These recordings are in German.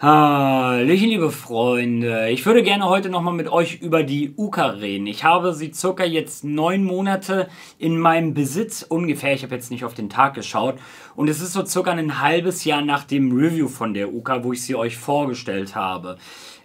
Hallöchen, liebe Freunde. Ich würde gerne heute nochmal mit euch über die UKA reden. Ich habe sie circa jetzt 9 Monate in meinem Besitz ungefähr. Ich habe jetzt nicht auf den Tag geschaut. Und es ist so circa ein halbes Jahr nach dem Review von der UKA, wo ich sie euch vorgestellt habe.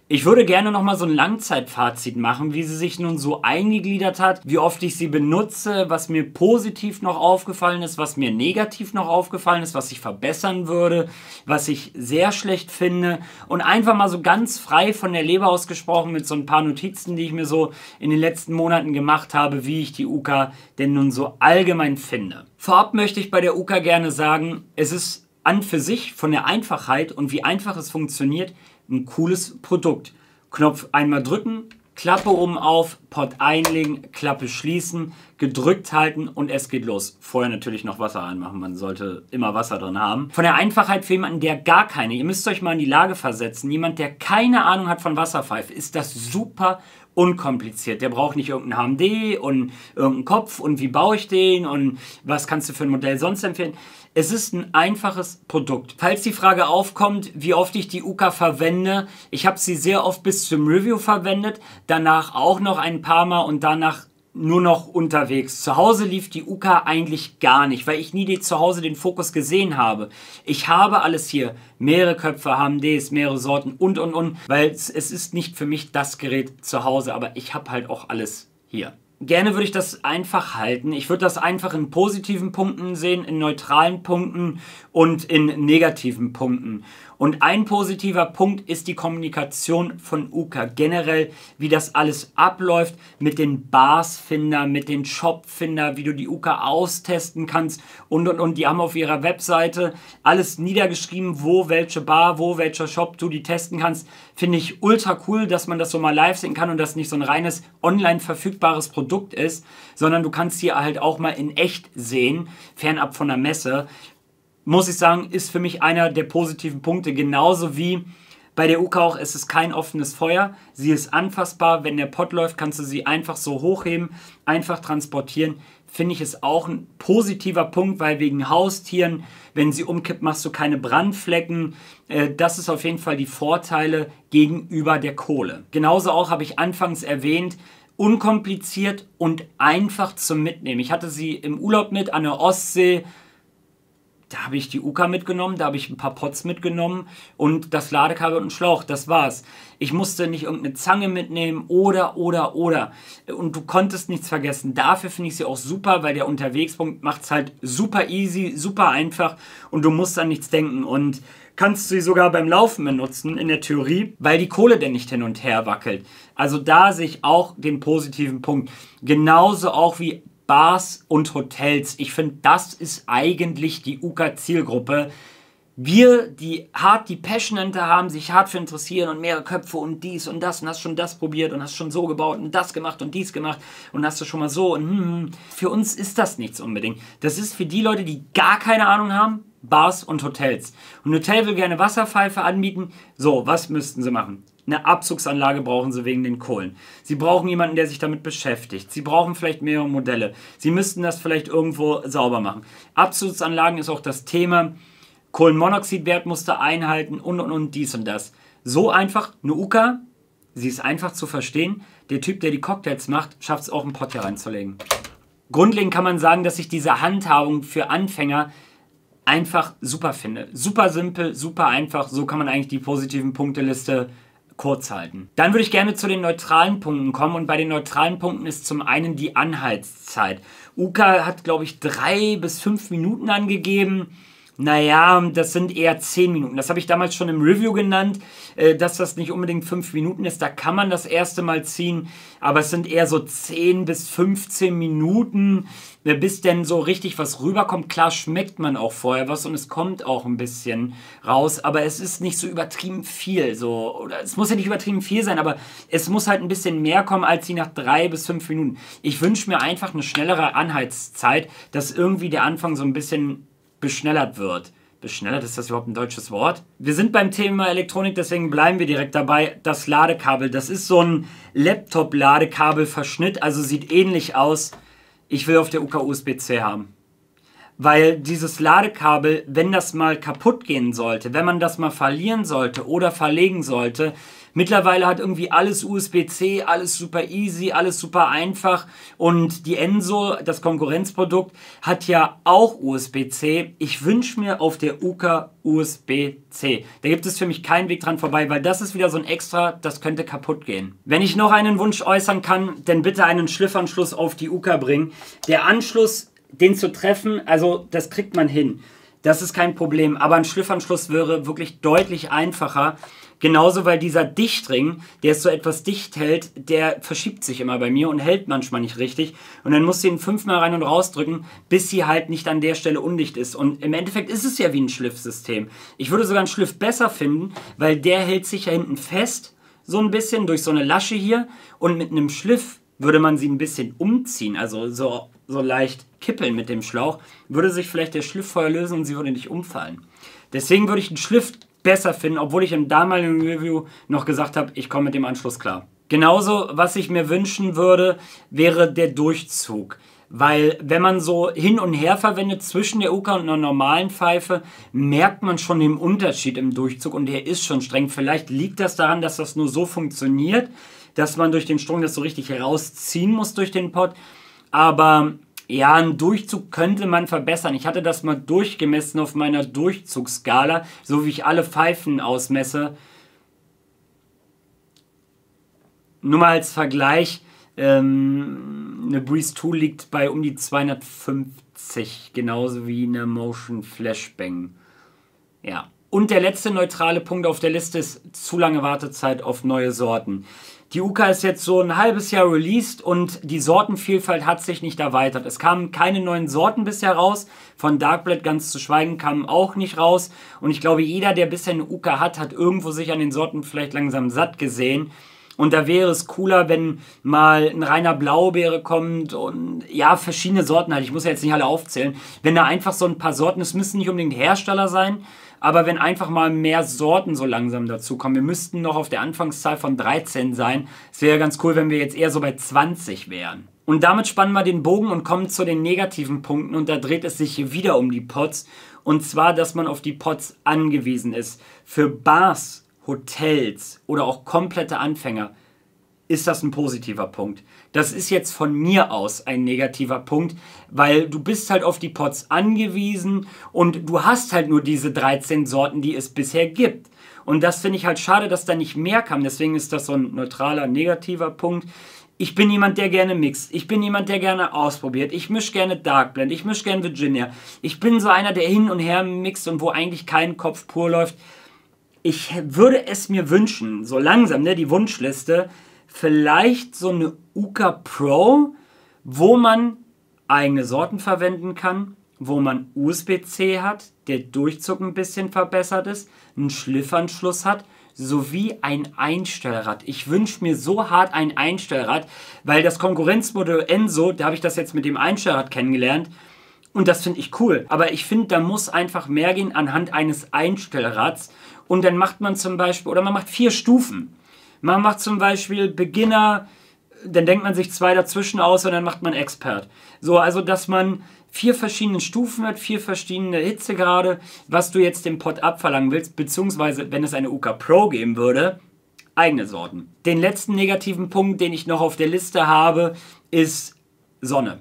Ich würde gerne nochmal so ein Langzeitfazit machen, wie sie sich nun so eingegliedert hat, wie oft ich sie benutze, was mir positiv noch aufgefallen ist, was mir negativ noch aufgefallen ist, was ich verbessern würde, was ich sehr schlecht finde und einfach mal so ganz frei von der Leber ausgesprochen mit so ein paar Notizen, die ich mir so in den letzten Monaten gemacht habe, wie ich die UKA denn nun so allgemein finde. Vorab möchte ich bei der UKA gerne sagen, es ist an für sich von der Einfachheit und wie einfach es funktioniert, ein cooles Produkt. Knopf einmal drücken, Klappe oben auf, Pott einlegen, Klappe schließen, gedrückt halten und es geht los. Vorher natürlich noch Wasser anmachen, man sollte immer Wasser drin haben. Von der Einfachheit für jemanden, der gar keine, ihr müsst euch mal in die Lage versetzen, jemand, der keine Ahnung hat von Wasserpfeife, ist das super unkompliziert. Der braucht nicht irgendein HMD und irgendeinen Kopf und wie baue ich den und was kannst du für ein Modell sonst empfehlen. Es ist ein einfaches Produkt. Falls die Frage aufkommt, wie oft ich die UKA verwende, ich habe sie sehr oft bis zum Review verwendet, danach auch noch ein paar Mal und danach nur noch unterwegs. Zu Hause lief die UKA eigentlich gar nicht, weil ich nie zu Hause den Fokus gesehen habe. Ich habe alles hier, mehrere Köpfe, HMDs, mehrere Sorten und, weil es ist nicht für mich das Gerät zu Hause, aber ich habe halt auch alles hier. Gerne würde ich das einfach halten. Ich würde das einfach in positiven Punkten sehen, in neutralen Punkten und in negativen Punkten. Und ein positiver Punkt ist die Kommunikation von UKA. Generell, wie das alles abläuft mit den Bars-Finder, mit den Shop-Finder, wie du die UKA austesten kannst und. Die haben auf ihrer Webseite alles niedergeschrieben, wo welche Bar, wo welcher Shop du die testen kannst. Finde ich ultra cool, dass man das so mal live sehen kann und das nicht so ein reines online verfügbares Produkt ist, sondern du kannst hier halt auch mal in echt sehen, fernab von der Messe. Muss ich sagen, ist für mich einer der positiven Punkte. Genauso wie bei der UKA auch, es ist kein offenes Feuer. Sie ist anfassbar. Wenn der Pott läuft, kannst du sie einfach so hochheben, einfach transportieren. Finde ich es auch ein positiver Punkt, weil wegen Haustieren, wenn sie umkippt, machst du keine Brandflecken. Das ist auf jeden Fall die Vorteile gegenüber der Kohle. Genauso auch habe ich anfangs erwähnt, unkompliziert und einfach zum Mitnehmen. Ich hatte sie im Urlaub mit an der Ostsee. Da habe ich die UKA mitgenommen, da habe ich ein paar Pots mitgenommen und das Ladekabel und einen Schlauch, das war's. Ich musste nicht irgendeine Zange mitnehmen oder. Und du konntest nichts vergessen. Dafür finde ich sie auch super, weil der Unterwegspunkt macht es halt super easy, super einfach und du musst an nichts denken. Und kannst du sie sogar beim Laufen benutzen, in der Theorie, weil die Kohle denn nicht hin und her wackelt. Also da sehe ich auch den positiven Punkt. Genauso auch wie Bars und Hotels. Ich finde, das ist eigentlich die UKA-Zielgruppe. Wir, die hart die Passion hinter haben, sich hart für interessieren und mehrere Köpfe und dies und das und hast schon das probiert und hast schon so gebaut und das gemacht und dies gemacht und hast du schon mal so und Für uns ist das nichts unbedingt. Das ist für die Leute, die gar keine Ahnung haben, Bars und Hotels. Und ein Hotel will gerne Wasserpfeife anbieten. So, was müssten sie machen? Eine Abzugsanlage brauchen sie wegen den Kohlen. Sie brauchen jemanden, der sich damit beschäftigt. Sie brauchen vielleicht mehrere Modelle. Sie müssten das vielleicht irgendwo sauber machen. Abzugsanlagen ist auch das Thema. Kohlenmonoxidwert musst du einhalten und dies und das. So einfach eine UKA. Sie ist einfach zu verstehen. Der Typ, der die Cocktails macht, schafft es auch, einen Pott hier reinzulegen. Grundlegend kann man sagen, dass ich diese Handhabung für Anfänger einfach super finde. Super simpel, super einfach. So kann man eigentlich die positiven Punkteliste kurz halten. Dann würde ich gerne zu den neutralen Punkten kommen und bei den neutralen Punkten ist zum einen die Anhaltszeit. UKA hat, glaube ich, 3 bis 5 Minuten angegeben. Naja, das sind eher 10 Minuten. Das habe ich damals schon im Review genannt, dass das nicht unbedingt 5 Minuten ist. Da kann man das erste Mal ziehen, aber es sind eher so 10 bis 15 Minuten, bis denn so richtig was rüberkommt. Klar schmeckt man auch vorher was und es kommt auch ein bisschen raus, aber es ist nicht so übertrieben viel. Oder es muss ja nicht übertrieben viel sein, aber es muss halt ein bisschen mehr kommen als die nach 3 bis 5 Minuten. Ich wünsche mir einfach eine schnellere Anhaltszeit, dass irgendwie der Anfang so ein bisschen beschnellert wird. Beschnellert, ist das überhaupt ein deutsches Wort? Wir sind beim Thema Elektronik, deswegen bleiben wir direkt dabei. Das Ladekabel, das ist so ein Laptop-Ladekabelverschnitt, also sieht ähnlich aus. Ich will auf der UKA USB-C haben. weil dieses Ladekabel, wenn das mal kaputt gehen sollte, wenn man das mal verlieren sollte oder verlegen sollte, mittlerweile hat irgendwie alles USB-C, alles super easy, alles super einfach und die Enso, das Konkurrenzprodukt, hat ja auch USB-C. Ich wünsche mir auf der UKA USB-C. Da gibt es für mich keinen Weg dran vorbei, weil das ist wieder so ein Extra, das könnte kaputt gehen. Wenn ich noch einen Wunsch äußern kann, dann bitte einen Schliffanschluss auf die UKA bringen. Der Anschluss, den zu treffen, also das kriegt man hin. Das ist kein Problem, aber ein Schliffanschluss wäre wirklich deutlich einfacher. Genauso, weil dieser Dichtring, der es so etwas dicht hält, der verschiebt sich immer bei mir und hält manchmal nicht richtig. Und dann musst du ihn 5-mal rein und rausdrücken, bis sie halt nicht an der Stelle undicht ist. Und im Endeffekt ist es ja wie ein Schliffsystem. Ich würde sogar einen Schliff besser finden, weil der hält sich ja hinten fest, so ein bisschen durch so eine Lasche hier. Und mit einem Schliff würde man sie ein bisschen umziehen, also so leicht kippeln mit dem Schlauch, würde sich vielleicht der Schliff vorher lösen und sie würde nicht umfallen. Deswegen würde ich einen Schliff besser finden, obwohl ich im damaligen Review noch gesagt habe, ich komme mit dem Anschluss klar. Genauso, was ich mir wünschen würde, wäre der Durchzug. Weil wenn man so hin und her verwendet zwischen der UKA und einer normalen Pfeife, merkt man schon den Unterschied im Durchzug und der ist schon streng. Vielleicht liegt das daran, dass das nur so funktioniert, dass man durch den Strom das so richtig herausziehen muss durch den Pot. Aber ja, einen Durchzug könnte man verbessern. Ich hatte das mal durchgemessen auf meiner Durchzugskala, so wie ich alle Pfeifen ausmesse. Nur mal als Vergleich, eine Breeze 2 liegt bei um die 250, genauso wie eine Motion Flashbang. Ja. Und der letzte neutrale Punkt auf der Liste ist zu lange Wartezeit auf neue Sorten. Die UKA ist jetzt so ein halbes Jahr released und die Sortenvielfalt hat sich nicht erweitert. Es kamen keine neuen Sorten bisher raus. Von Darkblade ganz zu schweigen kamen auch nicht raus. Und ich glaube, jeder, der bisher eine UKA hat, hat irgendwo sich an den Sorten vielleicht langsam satt gesehen. Und da wäre es cooler, wenn mal ein reiner Blaubeere kommt und ja, verschiedene Sorten halt. Ich muss ja jetzt nicht alle aufzählen. Wenn da einfach so ein paar Sorten, es müssen nicht unbedingt Hersteller sein, aber wenn einfach mal mehr Sorten so langsam dazukommen. Wir müssten noch auf der Anfangszahl von 13 sein. Es wäre ganz cool, wenn wir jetzt eher so bei 20 wären. Und damit spannen wir den Bogen und kommen zu den negativen Punkten. Und da dreht es sich wieder um die Pots. Und zwar, dass man auf die Pots angewiesen ist. Für Bars, Hotels oder auch komplette Anfänger ist das ein positiver Punkt. Das ist jetzt von mir aus ein negativer Punkt, weil du bist halt auf die Pots angewiesen und du hast halt nur diese 13 Sorten, die es bisher gibt. Und das finde ich halt schade, dass da nicht mehr kam. Deswegen ist das so ein neutraler, negativer Punkt. Ich bin jemand, der gerne mixt. Ich bin jemand, der gerne ausprobiert. Ich mische gerne Darkblend. Ich mische gerne Virginia. Ich bin so einer, der hin und her mixt und wo eigentlich kein Kopf pur läuft. Ich würde es mir wünschen, so langsam, ne, die Wunschliste, vielleicht so eine UKA Pro, wo man eigene Sorten verwenden kann, wo man USB-C hat, der Durchzug ein bisschen verbessert ist, einen Schliffanschluss hat, sowie ein Einstellrad. Ich wünsche mir so hart ein Einstellrad, weil das Konkurrenzmodell Enso, da habe ich das jetzt mit dem Einstellrad kennengelernt, und das finde ich cool. Aber ich finde, da muss einfach mehr gehen anhand eines Einstellrads. Und dann macht man zum Beispiel, oder man macht 4 Stufen. Man macht zum Beispiel Beginner, dann denkt man sich 2 dazwischen aus und dann macht man Expert. So, also dass man 4 verschiedene Stufen hat, 4 verschiedene Hitzegrade, was du jetzt dem Pot abverlangen willst, beziehungsweise, wenn es eine UKA Pro geben würde, eigene Sorten. Den letzten negativen Punkt, den ich noch auf der Liste habe, ist Sonne.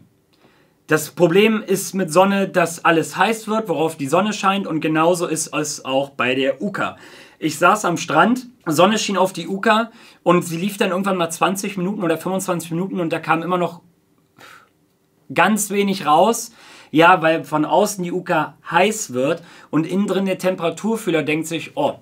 Das Problem ist mit Sonne, dass alles heiß wird, worauf die Sonne scheint, und genauso ist es auch bei der UKA. Ich saß am Strand, Sonne schien auf die UKA und sie lief dann irgendwann mal 20 Minuten oder 25 Minuten und da kam immer noch ganz wenig raus. Ja, weil von außen die UKA heiß wird und innen drin der Temperaturfühler denkt sich, oh,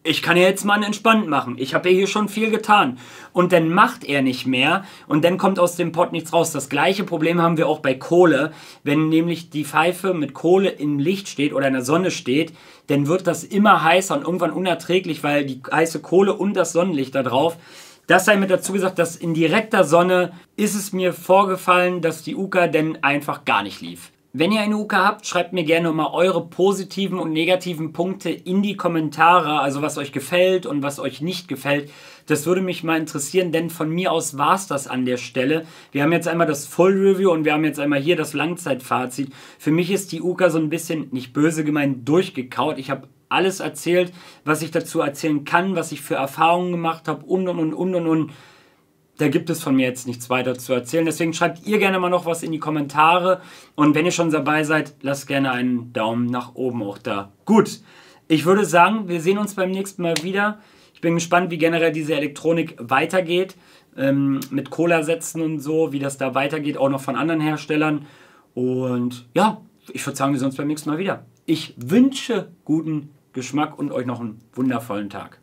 ich kann ja jetzt mal einen entspannt machen. Ich habe ja hier schon viel getan. Und dann macht er nicht mehr und dann kommt aus dem Pot nichts raus. Das gleiche Problem haben wir auch bei Kohle. Wenn nämlich die Pfeife mit Kohle im Licht steht oder in der Sonne steht, dann wird das immer heißer und irgendwann unerträglich, weil die heiße Kohle und das Sonnenlicht da drauf. Das sei mit dazu gesagt, dass in direkter Sonne ist es mir vorgefallen, dass die UKA dann einfach gar nicht lief. Wenn ihr eine Uka habt, schreibt mir gerne mal eure positiven und negativen Punkte in die Kommentare, also was euch gefällt und was euch nicht gefällt. Das würde mich mal interessieren, denn von mir aus war es das an der Stelle. Wir haben jetzt einmal das Full Review und wir haben jetzt einmal hier das Langzeitfazit. Für mich ist die Uka so ein bisschen, nicht böse gemeint, durchgekaut. Ich habe alles erzählt, was ich dazu erzählen kann, was ich für Erfahrungen gemacht habe und. Da gibt es von mir jetzt nichts weiter zu erzählen. Deswegen schreibt ihr gerne mal noch was in die Kommentare. Und wenn ihr schon dabei seid, lasst gerne einen Daumen nach oben auch da. Gut, ich würde sagen, wir sehen uns beim nächsten Mal wieder. Ich bin gespannt, wie generell diese Elektronik weitergeht. Mit Cola-Sätzen und so, wie das da weitergeht, auch noch von anderen Herstellern. Und ja, ich würde sagen, wir sehen uns beim nächsten Mal wieder. Ich wünsche guten Geschmack und euch noch einen wundervollen Tag.